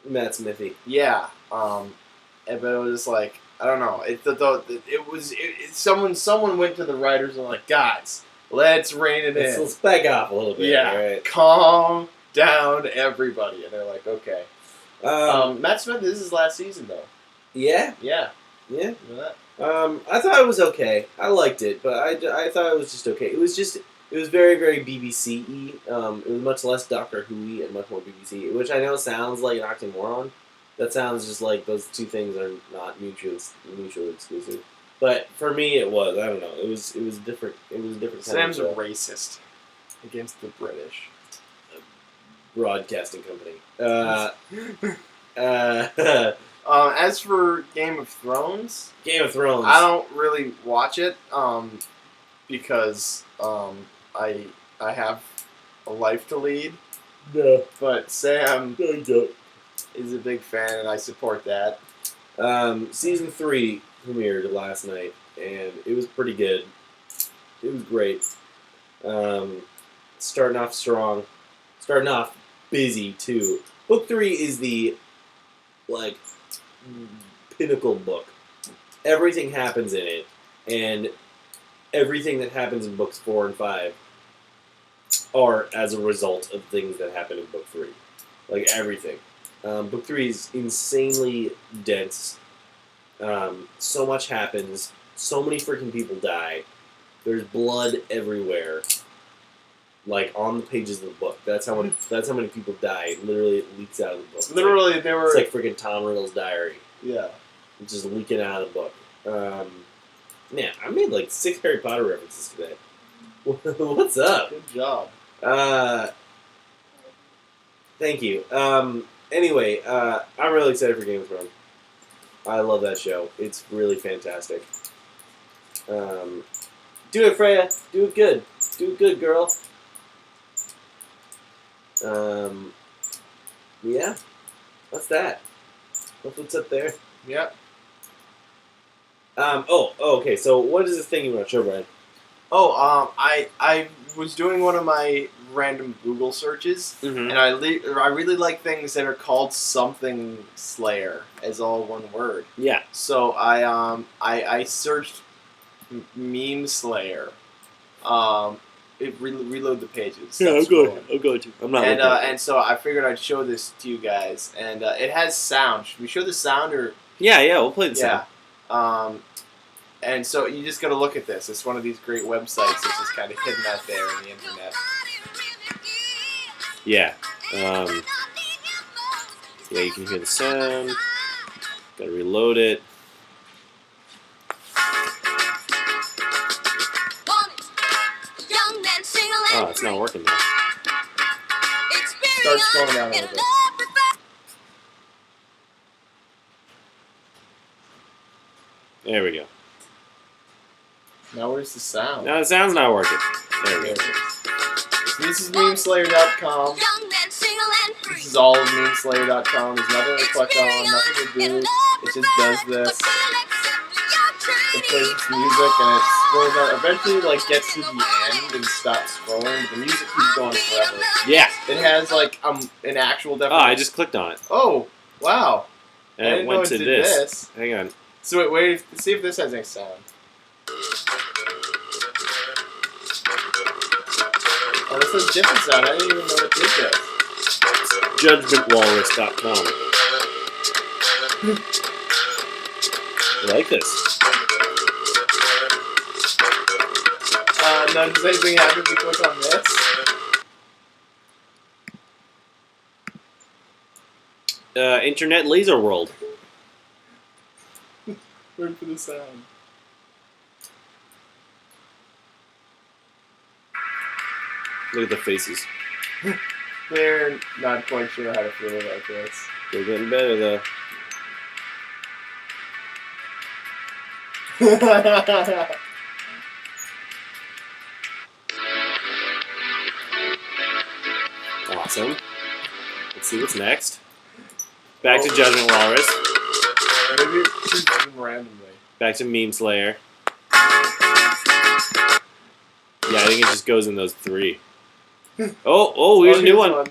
Matt Smithy. Yeah. But it was just like I don't know. Someone went to the writers and like, guys, let's rein it in. Let's back off a little bit. Yeah. Right? Calm down, everybody. And they're like, okay. Matt Smith, this is his last season though. Yeah. Yeah. Yeah. You know that? I thought it was okay. I liked it, but I thought it was just okay. It was very, very BBC-y. It was much less Doctor Who-y and much more BBC, which I know sounds like an oxymoron. That sounds just like those two things are not mutually exclusive. But for me, it was. I don't know. It was different. It was a different. Sam's a kind of racist against the British. broadcasting company. As for Game of Thrones, Game of Thrones. I don't really watch it because I have a life to lead. No. But Sam No, you don't. is a big fan, and I support that. Season 3 premiered last night, and it was pretty good. It was great. Starting off strong. Starting off busy, too. Book 3 is the, pinnacle book. Everything happens in it, and everything that happens in books 4 and 5 are as a result of things that happen in book 3. Like, everything. Book 3 is insanely dense. So much happens. So many freaking people die. There's blood everywhere. Like, on the pages of the book. That's how many people die. Literally, it leaks out of the book. Literally, they were. It's like freaking Tom Riddle's diary. Yeah. It's just leaking out of the book. Man, I made like 6 Harry Potter references today. What's up? Good job. Thank you. Anyway, I'm really excited for Game of Thrones. I love that show. It's really fantastic. Do it, Freya. Do it good. Do it good, girl. Yeah. What's that? What's up there? Yep. Okay. So, what is this thing you want to show, Brian? Oh, I was doing one of my random Google searches, Mm-hmm. and I really like things that are called something Slayer as all one word. Yeah. So I searched meme Slayer. Reload the pages. Yeah, I'm Stop going. scrolling. I'm going to. I'm not. And looking at it. and so I figured I'd show this to you guys, and it has sound. Should we show the sound or? Yeah. We'll play the sound. Yeah. And so you just got to look at this. It's one of these great websites that's just kind of hidden out there on the internet. Yeah. Yeah, you can hear the sound. Gotta reload it. Oh, it's not working now. Start scrolling down a little bit. There we go. Now where's the sound? No, the sound's not working. There we There go. it is. So this is memeslayer.com. This is all of memeslayer.com. There's nothing to click on, nothing to do. It just does this. It plays its music and it scrolls out. Eventually, gets to the end and stops scrolling. But the music keeps going forever. Yeah. It has an actual Oh, definition. I just clicked on it. Oh, wow. And I it didn't went know to it did this. this. Hang on. So wait, see if this has any sound. Oh, this has different sound. I didn't even know it did this. JudgmentWalrus.com. I like this. Now, does anything happen if you click on this? Internet Laser World. Wait for the sound. Look at the faces. They're not quite sure how to feel about this. They're getting better though. Awesome. Let's see what's next. Back to Judgment Walrus. Maybe choose them randomly. Back to Meme Slayer. Yeah, I think it just goes in those three. Oh, here's a new one.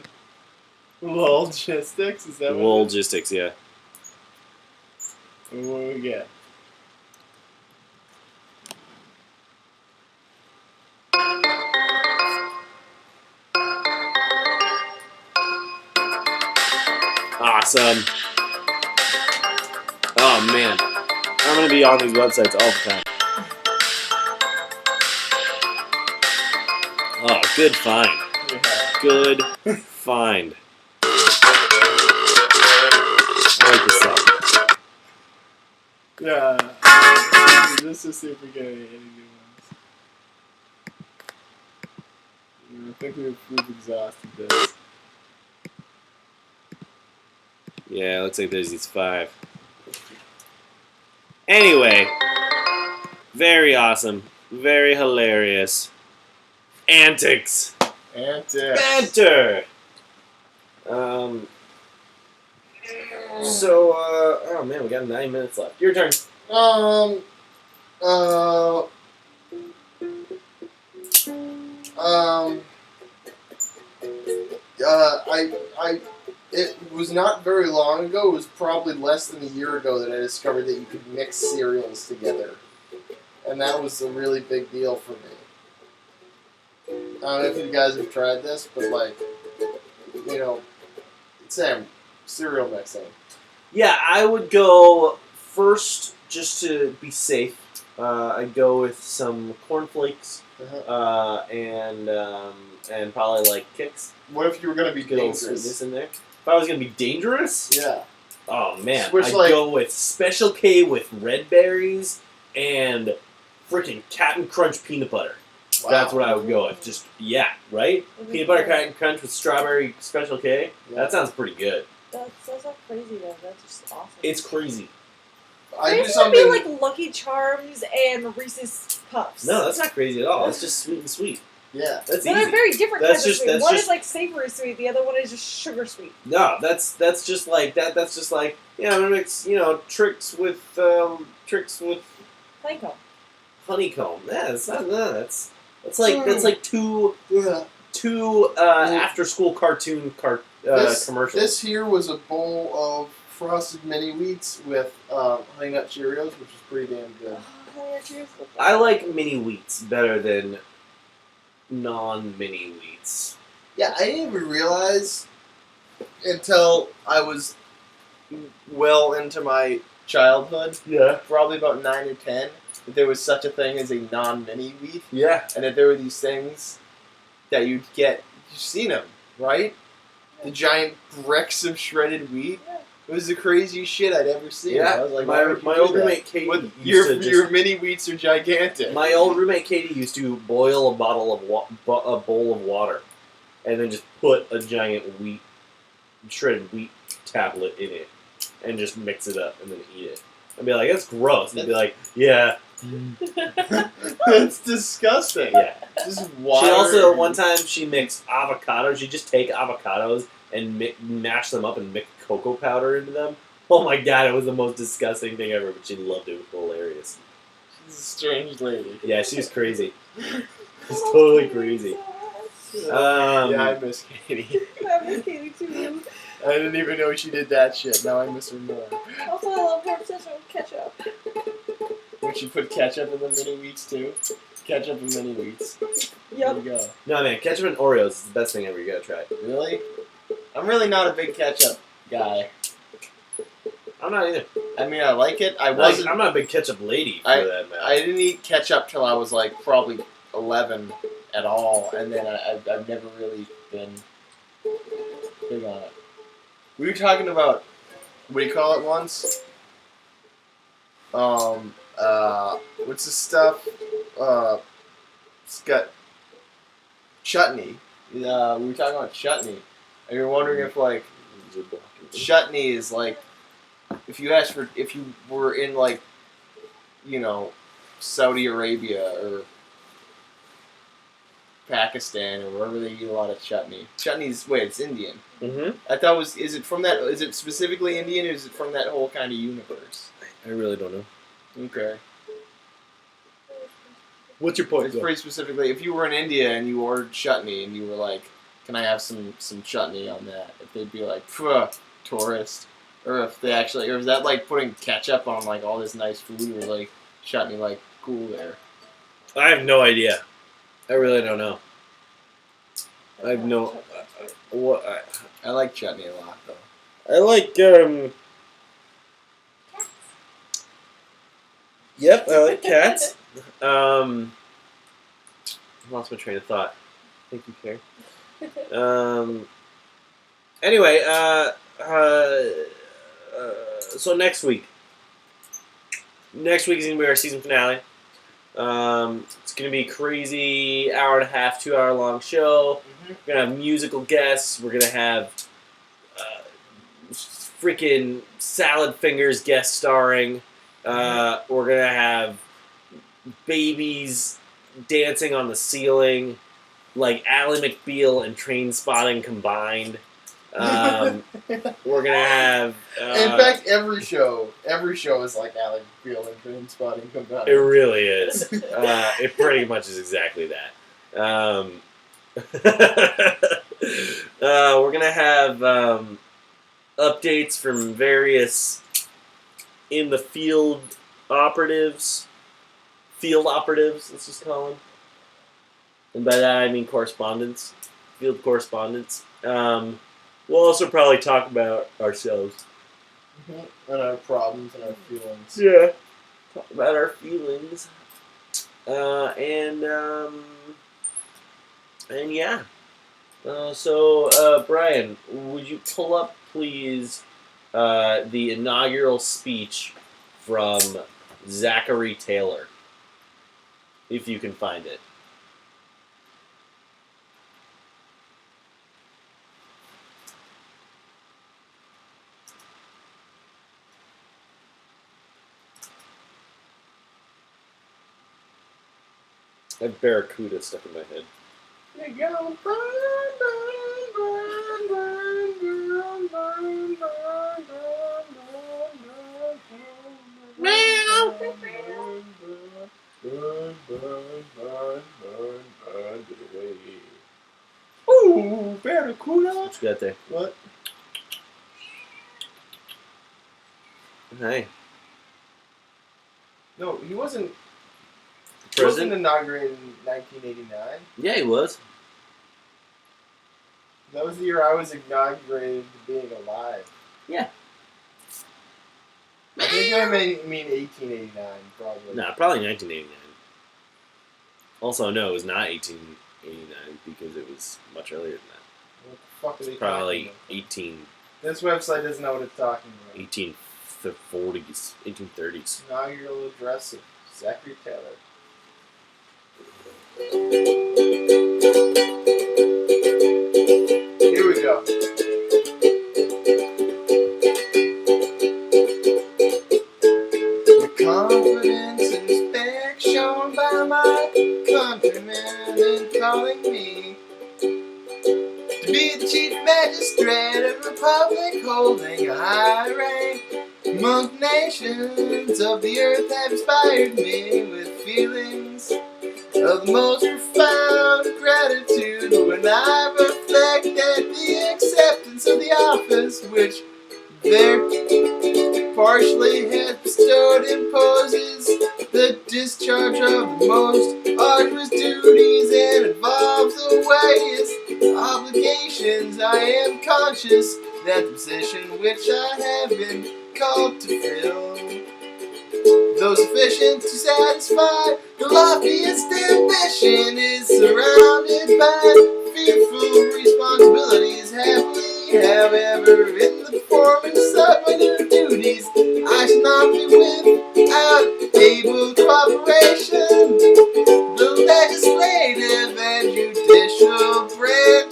Logistics, is that what it is? Logistics, yeah. What do we get? Awesome. Oh man, I'm gonna be on these websites all the time. Oh, good find. Yeah. Good find. I like this song. Yeah. Let's just see if we get any new ones. I think we've exhausted this. Yeah, looks like there's these 5. Anyway, very awesome, very hilarious. Antics. Banter. Oh man, we got 9 minutes left. Your turn. It was not very long ago. It was probably less than a year ago that I discovered that you could mix cereals together, and that was a really big deal for me. I don't know if you guys have tried this, but Sam, cereal mixing. Yeah, I would go first just to be safe. I'd go with some cornflakes and probably like Kix. What if you were gonna be Good old dangerous? sweetness in there. If I was gonna be dangerous, Yeah. oh man, Switch, I'd go with Special K with red berries and freaking Captain Crunch peanut butter. Wow. That's what I would go with. Just right? Peanut butter Captain Crunch with strawberry Special K. Yeah. That sounds pretty good. That's not crazy though. That's just awesome. It's crazy. I do Crazy would something. be like Lucky Charms and Reese's Puffs. No, that's not crazy at all. It's just sweet and sweet. Yeah. That's But they're easy. very different That's kinds just- of sweet. that's One just- is like savory sweet, the other one is just sugar sweet. No, that's just like that. That's just like I'm gonna mix tricks with Honeycomb. honeycomb. Yeah, it's not that's like two Yeah. after school cartoon commercials. This here was a bowl of frosted mini wheats with Honey Nut Cheerios, which is pretty damn good. I like mini wheats better than non-mini wheats. Yeah, I didn't even realize until I was well into my childhood, Yeah. probably about 9 or 10, that there was such a thing as a non-mini wheat, Yeah. and that there were these things that you'd get. You've seen them, right? The giant bricks of shredded wheat. It was the craziest shit I'd ever seen. I was like, why would you my do old that? roommate Katie What, used to just your mini wheats are gigantic. My old roommate Katie used to boil a bottle of a bowl of water, and then just put a giant shredded wheat tablet in it, and just mix it up and then eat it. I'd be like, "That's gross." And he'd be like, "Yeah, That's disgusting. yeah." Just water. She also one time she mixed avocados. She'd just take avocados and mash them up and mix cocoa powder into them. Oh my god, it was the most disgusting thing ever. But she loved it. It was hilarious. She's a strange lady. Yeah, she was crazy. She's totally crazy. Yeah, I miss Katie. I miss Katie too. I didn't even know she did that shit. Now I miss her more. Also, I love her obsession with ketchup. Would she put ketchup in the mini wheats too? Ketchup and mini wheats. There Yup. you go. No man, ketchup and Oreos is the best thing ever. You gotta try it. Really? I'm really not a big ketchup guy. I'm not either. I mean, I like it. I wasn't. I'm not a big ketchup lady for that matter. I didn't eat ketchup till I was like probably 11 at all, and then I've never really been big on it. We were talking about, what do you call it once? What's this stuff? It's got chutney. we were talking about chutney. And you're wondering if like chutney is like if you were in like Saudi Arabia or Pakistan or wherever they eat a lot of chutney. Chutney's it's Indian. Mm-hmm. I thought is it specifically Indian or is it from that whole kind of universe? I really don't know. Okay. What's your point? It's pretty specifically if you were in India and you ordered chutney and you were like, can I have some chutney on that? If they'd be like, phew, tourist. Or if they actually, or is that like putting ketchup on like all this nice food or like chutney like cool there? I have no idea. I really don't know. I have no. I like chutney a lot though. I like. Yep, I like cats. Lost my train of thought. Thank you, Carrie. Anyway, so next week. Next week is going to be our season finale. It's going to be a crazy hour and a half, 2 hour long show. Mm-hmm. We're going to have musical guests. We're going to have freaking Salad Fingers guest starring. We're going to have babies dancing on the ceiling, like Ally McBeal and Train Spotting combined. We're gonna have. In fact, every show is like Ally McBeal and Train Spotting combined. It really is. It pretty much is exactly that. We're gonna have updates from various in the field operatives. Let's just call them. And by that I mean correspondents, field correspondents. We'll also probably talk about ourselves. Mm-hmm. And our problems and our feelings. Yeah. Talk about our feelings. And yeah. So, Brian, would you pull up, please, the inaugural speech from Zachary Taylor? If you can find it. I have Barracuda stuck in my head. You go, burn, burn, burn, burn, burn, burn, burn, burn, burn, ooh, Barracuda. What you got there? What? Hey. No, he wasn't. He President? wasn't inaugurated in 1989. Yeah, he was. That was the year I was inaugurated to being alive. Yeah. I think I mean 1889, probably. Nah, probably 1989. Also, no, it was not 1889 because it was much earlier than that. What the fuck are they Probably talking 18, about? This website doesn't know what it's talking about. 1840s, 1830s. Inaugural address of Zachary Taylor. Here we go. The confidence and respect shown by my countrymen in calling me to be the chief magistrate of a republic holding a high rank among nations of the earth have inspired me with feelings of the most profound gratitude when I reflect at the acceptance of the office which their partially has bestowed imposes the discharge of the most arduous duties and involves the weightiest obligations. I am conscious that the position which I have been called to fill, though sufficient to satisfy the loftiest ambition, is surrounded by fearful responsibilities. Happily, however, in the performance of my new duties, I shall not be without able cooperation. The legislative and judicial branch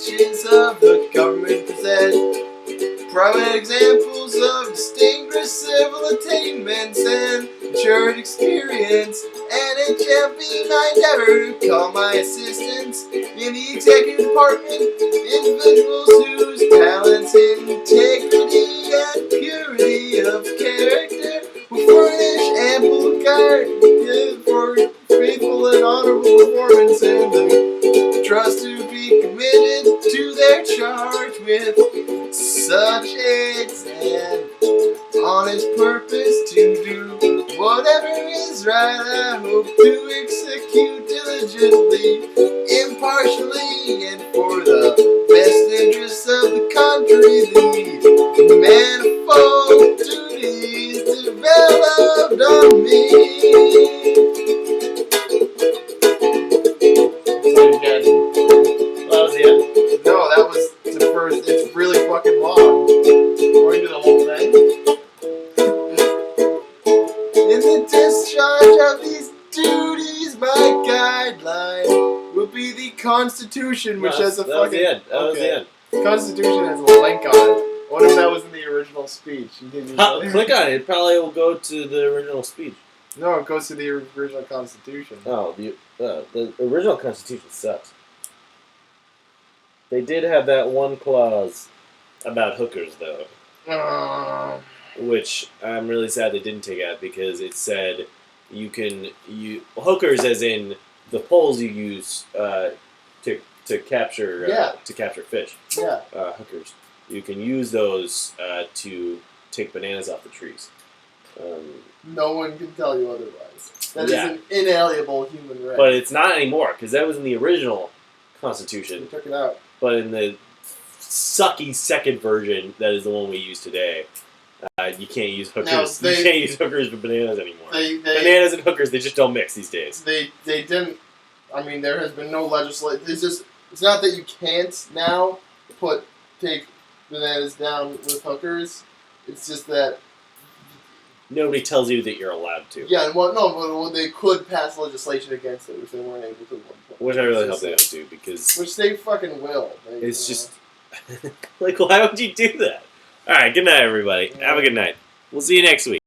cultural attainments and shared experience, and a champion I never call my assistants in the executive department. Individuals whose talents, integrity, and purity of character will furnish ample guard for faithful and honorable performance, and the trust to be committed to their charge with such aids and honest purpose to do whatever is right. I hope to execute diligently, impartially, and for the best interests of the country. The manifold duties developed on me. That was the end. No, that was the first. It's really fucking long. Going to the whole thing. In the discharge of these duties, my guideline will be the Constitution, which has a that was fucking. the end. That was the end. Constitution has a link on it. What if that was in the original speech? You didn't use that? Click on it. It probably will go to the original speech. No, it goes to the original Constitution. Oh, the original Constitution sucks. They did have that one clause about hookers, though, which I'm really sad they didn't take out because it said hookers, as in the poles you use to capture fish. Yeah. Hookers. You can use those to take bananas off the trees. No one can tell you otherwise. That Yeah. is an inalienable human right. But it's not anymore because that was in the original They Constitution. took it out. But in the sucky second version, that is the one we use today, you can't use hookers. No, you can't use hookers for bananas anymore. They Bananas and hookers, they just don't mix these days. They didn't. I mean, there has been no legislation. It's not that you can't now take bananas down with hookers. It's just that. Nobody tells you that you're allowed to. Yeah, but they could pass legislation against it, which they weren't able to at one point. Which I really hope they don't do because Which they fucking will. it's just like, why would you do that? All right, good night, everybody. Have a good night. We'll see you next week.